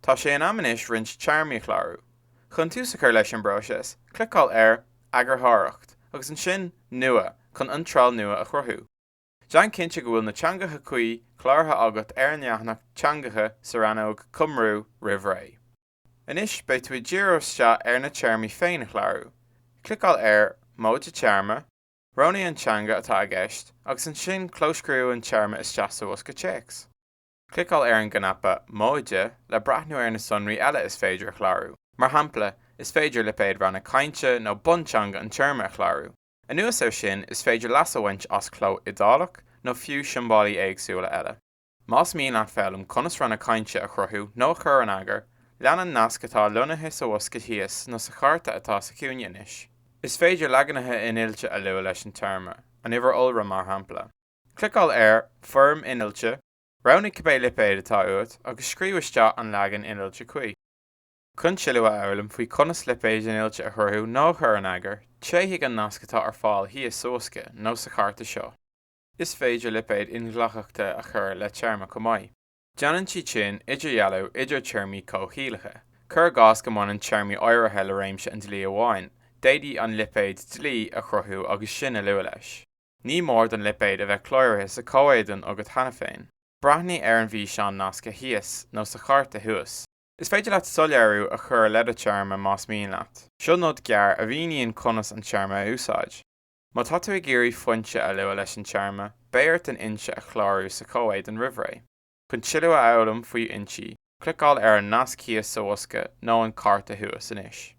Tá sé an ammanis rint tearmaí chláú. Chun tú sa chur leis an broses, clicáil ar Agartháireacht agus an sin nua chun iontrál nua a chruthú. Dean cinnte go bhfuil na teangacha chuí clártha agat ar an neathnach teangacha sa ranóg Cumrú Roimh Ré. Inis beidh tú ddíreaiste ar na tearmaí féin a chláú. Clicáil ar Móide tearma, ronaí an teanga atá a gceist agus an sin clóscrú an tearma is teasa os go téacs. Clicáil ar an ghnapa Móide le brathnú ar na sonraí eile is féidir a chláú. Mar hampla, is féidir le péad ranna cainte nó bunteanga an tearma a chláú. Anuas ar sin is féidir lasahhaint as cló idálach nó fiú simbálaí éagsúla eile. Más míon an feilm conas ranna cainte a chruthú nó chur an agar, leanan nascatá lonathe sa osca thíos nó sa charta atá sa cúine inis. Is féidir leganathe inilte a luath leis an tearma, an uimhir ulra mar hampla. Clicáil ar Firm Inilte, ronaí cibé lipéad atá uait agus scríbhiste an legan inilte chuí. Chun siluha eolalam faoi conas lipéad inilte a chruthú nó chur an agar, tréigh an nascatá ar fáil híos sósca nó sa charta seo. Is féidir lipéad inghlachachta a chur le tearma go maith. Deanann siad sin idirghealú idir tearmaí cóthílacha. Cur gás go maireann tearmaí áirithe le réimse an dlí amháin, d'éadaí an lipéad dlí a chruthú agus sin a luath leis. Ní mór don lipéad a bheith clóirithe sa comhéideann agus chana féin. Braithní ar an bhí seán nasca híos nó sa charta thuas. Is féidir leat soléirú a chur le a tearma más míon leat. Seo nód gearr a bhíonn conas an tearma a úsáid. Má tá tú ag géirí foiinte a luath leis an tearma, béirt an inse a chláirú sa comhéid an Roimh Ré. Chun siluha eolalam faoi intí, clicáil ar an nasc híos sa osca nó an carta thuas inis.